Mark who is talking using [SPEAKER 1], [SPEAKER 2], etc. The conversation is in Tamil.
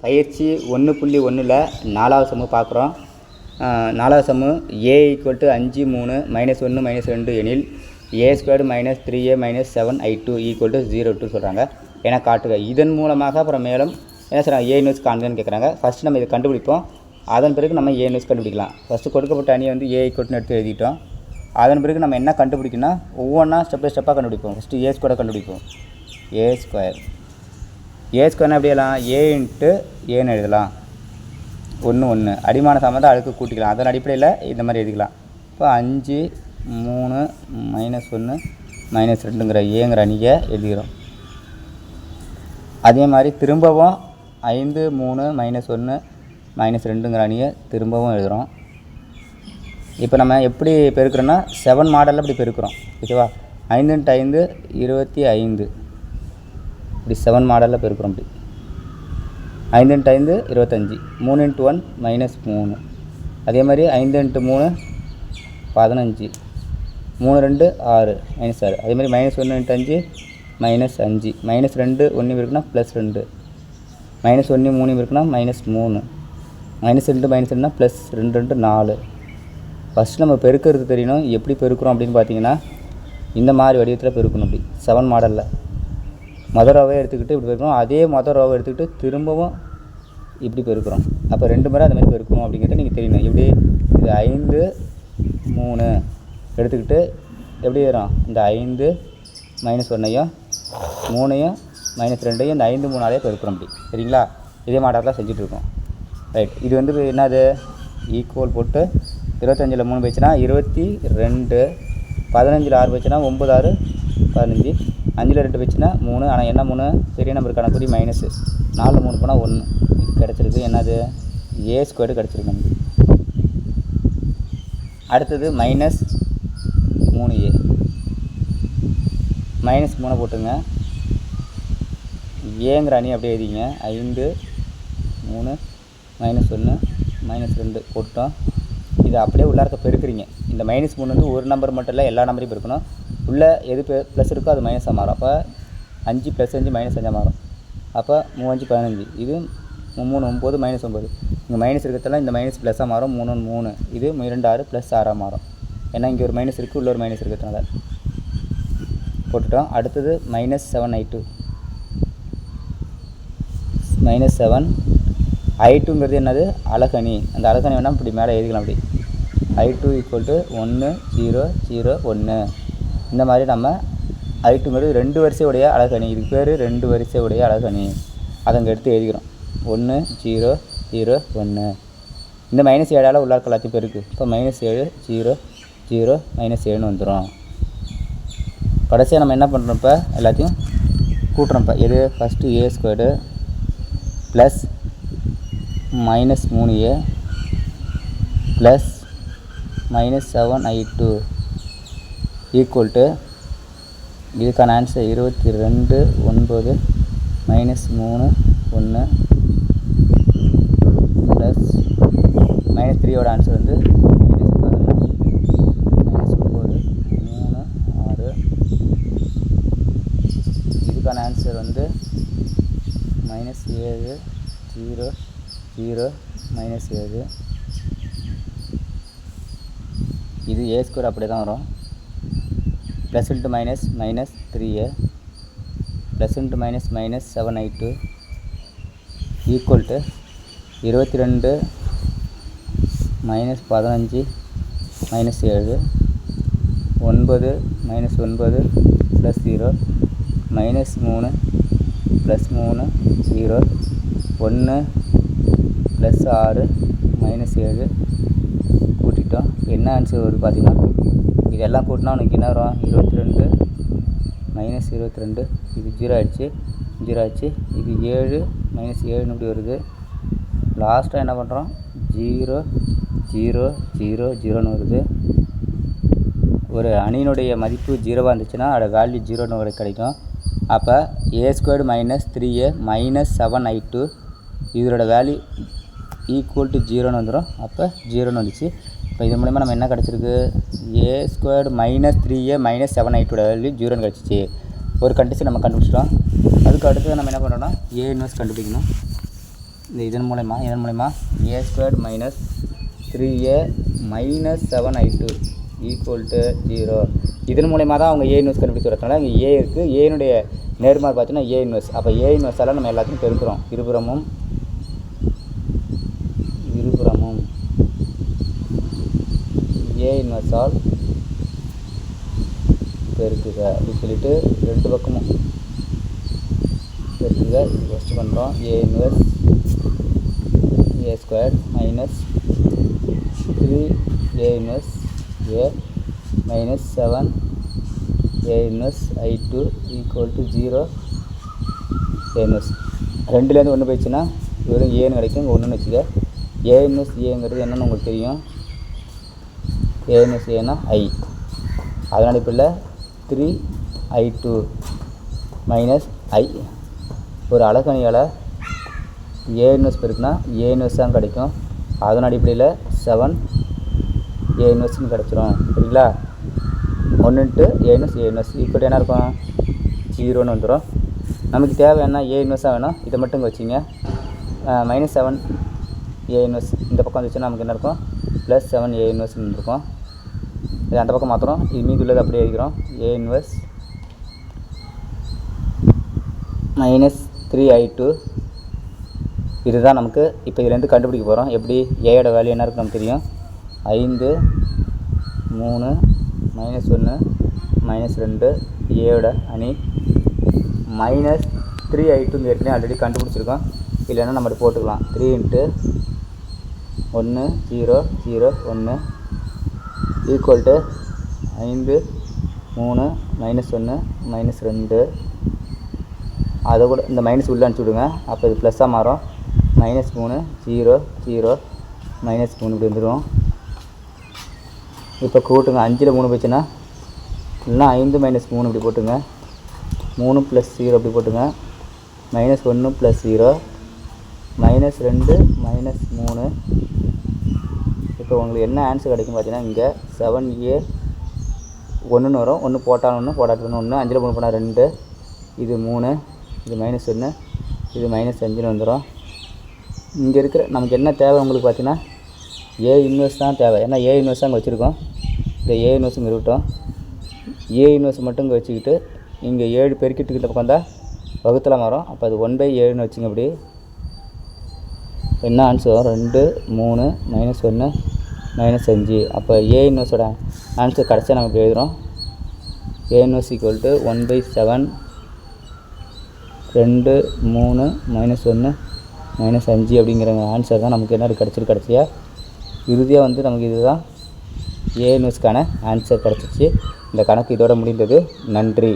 [SPEAKER 1] பயிற்சி 1.1ல் 4வது சம்மு பார்க்குறோம். 4வது சம்மு a = 5 3 -1 -2 எனில் a² - 3a - 7i2 = 0 சொல்கிறாங்க. ஏன்னா காட்டுக. இதன் மூலமாக அப்புறம் மேலும் என்ன சொல்கிறாங்க, a இன்வெர்ஸ் காண்கன்னு கேட்குறாங்க. ஃபஸ்ட்டு நம்ம இதை கண்டுபிடிப்போம். அதன் பிறகு நம்ம a இன்வெர்ஸ் கண்டுபிடிக்கலாம். ஃபஸ்ட்டு கொடுக்கப்பட்ட அணியை வந்து a = எடுத்து எழுதிட்டோம். அதன் பிறகு நம்ம என்ன கண்டுபிடிக்கணும்னா ஒவ்வொன்றா ஸ்டெப் பை ஸ்டெப்பாக கண்டுபிடிப்போம். ஃபஸ்ட்டு a² கண்டுபிடிப்போம். a² எப்படி எழுதலாம்? a × aன்னு எழுதலாம். 1 1 அடிமான சமத்தை அடுக்கு கூட்டிக்கலாம். அதன் அடிப்படையில் இந்த மாதிரி எழுதிக்கலாம். இப்போ 5 3 -1 -2ங்கிற ஏங்கிற அணியை எழுதிக்கிறோம். அதே மாதிரி திரும்பவும் 5 3 -1 -2ங்கிற அணியை திரும்பவும் எழுதுகிறோம். இப்போ நம்ம எப்படி பெருக்கிறோன்னா 7 மாடலில் இப்படி பெருக்கிறோம். ஓகேவா? 5 × 5 25 இப்படி 7 மாடலில் பெருக்கிறோம். இப்படி 5 × 5 25 3 × 1 -3. அதே மாதிரி 5 × 3 15 3 2 6 -6. அதே மாதிரி -1 × 5 -5 -2 1 இருக்குன்னா +2 -1 3 இருக்குன்னா -3 -2 -2னா +2 2 4. ஃபஸ்ட்டு நம்ம பெருக்கிறது தெரியணும். எப்படி பெருக்கிறோம் அப்படின்னு பார்த்தீங்கன்னா இந்த மாதிரி வடிவத்தில் பெருக்கணும். இப்படி 7 மாடலில் மொதல் ரோவை எடுத்துக்கிட்டு இப்படி பெருக்கணும். அதே மொதல் ரோவை எடுத்துக்கிட்டு திரும்பவும் இப்படி பெருக்கிறோம். அப்போ 2 முறை அது மாதிரி பெருக்கணும் அப்படிங்கிறத நீங்கள் தெரியணும். இப்படி இது 5 3 எடுத்துக்கிட்டு எப்படி வரும்? இந்த 5 -1ஐயும் 3ஐயும் -2ஐயும் இந்த 5 3ஆலே பெருக்கிறோம். அப்படி சரிங்களா? இதே மாடலில் செஞ்சுட்ருக்கோம். ரைட். இது வந்து என்னது? ஈக்குவல் போட்டு 25ல் 3 போயிடுச்சுன்னா 22 15ல் 6 போயிடுச்சுன்னா 9 6 15 5ல் 2 போயிடுச்சுன்னா 3. ஆனால் என்ன 3 பெரிய நம்பர் கணக்குறி -4 3 போனால் 1. இது கிடச்சிருக்கு. என்னது? a² கிடச்சிருக்கு நமக்கு. அடுத்தது -3a -3 போட்டுங்க. ஏங்கிற அணி அப்படியே எழுதிங்க. 5 3 -1 -2 போட்டோம். இதை அப்படியே உள்ளார்க்க பெருக்குறீங்க. இந்த -3 வந்து ஒரு நம்பர் மட்டும் இல்லை, எல்லா நம்பரையும் பெருக்கணும். உள்ளே எது ப்ளஸ் இருக்கோ அது மைனஸாக மாறும். அப்போ 5 + 5 -5 மாறும். அப்போ 3 5 15. இது 3 9 -9. இங்கே மைனஸ் இருக்கிறதெல்லாம் இந்த மைனஸ் ப்ளஸ்ஸாக மாறும். 3 3 இது 2 6 +6 மாறும். ஏன்னா இங்கே ஒரு மைனஸ் இருக்குது, உள்ள ஒரு மைனஸ் இருக்கிறதுனால போட்டுட்டோம். அடுத்தது -7i2 -7 i2ங்கிறது என்னது? அலகணி. அந்த அலகணி வேணால் இப்படி மேலே எழுதிக்கலாம். அப்படி i2 = 1 0 0 1. இந்த மாதிரி நம்ம i2ங்கிறது 2 வரிசையுடைய அலகணி. இதுக்கு பேர் 2 வரிசையுடைய அலகணி. அதை அங்கே எடுத்து எழுதிக்கிறோம். 1 0 0 1. இந்த -7ஆல் உள்ளார்க்க எல்லாத்தையும் பெருக்கு. இப்போ -7 0 0 -7 வந்துடும். கடைசியாக நம்ம என்ன பண்ணுறோம்? இப்போ எல்லாத்தையும் கூட்டுறோம். இப்போ எது? First a² plus -3a plus -7i2 equal இதுக்கான ஆன்சர் 22 9 -3 1 ப்ளஸ் -3யோட ஆன்சர் வந்து -15 -9 3 6. இதுக்கான ஆன்சர் வந்து -7 0 0 -7. இது a² அப்படியே தான் வரும். Plus × -3a plus × -7i2 equal 22 -15 -7 9 -9 +0 -3 +3 0 1 +6 -7 கூட்டிட்டோம். என்ன ஆன்சர் வருது பார்த்தீங்கன்னா, இதெல்லாம் கூட்டினா உனக்கு என்ன வரும்? 22 -22. இது 0 ஆகிடுச்சு, 0 ஆச்சு. இது 7 -7 இப்படி வருது. லாஸ்ட்டாக என்ன பண்ணுறோம்? 0 0 0 0ன்னு வருது. ஒரு அணியினுடைய மதிப்பு 0வாக இருந்துச்சுன்னா அதோட வேல்யூ 0ன்னு வரை கிடைக்கும். அப்போ a² - 3a -7i2 இதோட வேல்யூ ஈக்குவல் டு 0ன்னு வந்துடும். அப்போ 0ன்னு வந்துச்சு. இப்போ இது மூலமாக நம்ம என்ன கிடச்சிருக்கு? a² - 3a -7i2 வேல்யூ 0ன்னு கிடச்சிச்சு. ஒரு கண்டிஷன் நம்ம கண்டுபிடிச்சிட்டோம். அதுக்கு அடுத்து நம்ம என்ன பண்ணுறோம்னா a இன்வெர்ஸ் கண்டுபிடிக்கணும். இதன் மூலமா a squared minus 3a minus 7i2 equal to 0. இதன் மூலயமா தான் அவங்க a இன்வெர்ஸ் கண்டுபிடிச்சு வரதுனால இங்கே a இருக்குது. ஏனுடைய நேர்மாறு பார்த்தீங்கன்னா a இன்வெர்ஸ். அப்போ a இன்வெர்ஸால் நம்ம எல்லாத்தையும் பெருக்கிறோம். இருபுறமும் a இன்வெர்ஸால் பெருக்குக அப்படி சொல்லிட்டு ரெண்டு பக்கமும் பெருக்குக. இது ஃபஸ்ட்டு பண்ணுறோம். a inverse a square minus 3a inverse a minus 7a inverse i2 equal to 0. a inverse ரெண்டுலேருந்து ஒன்று போயிடுச்சுன்னா வெறும் ஏன்னு கிடைக்கும். இங்கே ஒன்றுன்னு வச்சுக்க. a இன்வெர்ஸ் ஏங்கிறது என்னென்னு உங்களுக்கு தெரியும். a இன்வெர்ஸ் ஏன்னா i. அதனால் இப்போ இல்லை 3i2 மைனஸ் i. ஒரு அலகணியால் a இன்வெர்ஸ் பெருக்குனா a இன்வெர்ஸ் தான் கிடைக்கும். அதன் அடிப்படையில் 7a இன்வெர்ஸ்னு கிடச்சிரும். சரிங்களா? 1 × a இன்வெர்ஸ் ஈக்குவல் என்ன இருக்கும்? 0ன்னு வந்துடும். நமக்கு தேவை என்ன? a இன்வெர்ஸாக வேணும். இதை மட்டும் இங்கே வச்சிங்க. மைனஸ் 7a இன்வெர்ஸ் இந்த பக்கம் வந்துச்சுன்னா நமக்கு என்ன இருக்கும்? ப்ளஸ் 7a இன்வெர்ஸ்னு இருக்கும். இது அந்த பக்கம் மாத்திரம். இது மீதி உள்ளது அப்படியே இருக்கிறோம். a inverse minus 3i2. இதுதான் நமக்கு இப்போ இதுலேருந்து கண்டுபிடிக்க போகிறோம். எப்படி? ஏயோட வேல்யூ என்ன இருக்குது நமக்கு தெரியும். 5 3 -1 -2 ஏயோட அணி மைனஸ் 3i2 ஏற்கனவே ஆல்ரெடி கண்டுபிடிச்சிருக்கோம். இல்லைன்னா நம்ம போட்டுக்கலாம். 3 × 1 0 0 1 ஈக்குவல் டு 5 3 -1 -2. அதை கூட இந்த மைனஸ் உள்ளே அனுப்பிச்சி விடுங்க. அப்போ இது ப்ளஸ்ஸாக மாறும். -3 0 0 -3 இப்படி வந்துடும். இப்போ கூட்டுங்க. 5ல் 3 போச்சுன்னா இல்லைனா 5 -3 இப்படி போட்டுங்க. 3 + 0 அப்படி போட்டுங்க. -1 + 0 -2 -3. இப்போ உங்களுக்கு என்ன ஆன்சர் கிடைக்கும் பார்த்தீங்கன்னா இங்கே 7a 1ன்னு வரும். 1 போட்டால் 1 போடாட்டு 1. 5ல் 3 போனால் 2. இது 3. இது -1. இது -5ன்னு வந்துடும். இங்கே இருக்கிற நமக்கு என்ன தேவை உங்களுக்கு பார்த்தீங்கன்னா a இன்வெர்ஸ் தான் தேவை. ஏன்னா a இன்வெர்ஸ் தான் இங்கே வச்சுருக்கோம். இந்த a இன்வெர்ஸ் இங்கே இருக்கட்டும். a இன்வெர்ஸ் மட்டும் இங்கே வச்சுக்கிட்டு இங்கே 7 பெருக்கிட்டு இந்த பக்கம் தான் வகுத்தில் மாறும். அப்போ அது 1/7ன்னு வச்சுங்க. அப்படி என்ன ஆன்சர் வரும்? 2 3 -1 -5. அப்போ a இன்வெர்ஸோட ஆன்சர் கடைசியாக நம்ம இப்படி எழுதுகிறோம். a இன்வெர்ஸ் ஈக்குவல் டு 1/7 2 3 -1 -5 அப்படிங்கிற ஆன்சர் தான் நமக்கு என்ன கிடச்சிருக்கு. கடைசியாக இறுதியாக வந்து நமக்கு இதுதான் a இன்வெர்ஸ்க்கான ஆன்சர் கிடச்சிச்சு. இந்த கணக்கு இதோட முடிந்தது. நன்றி.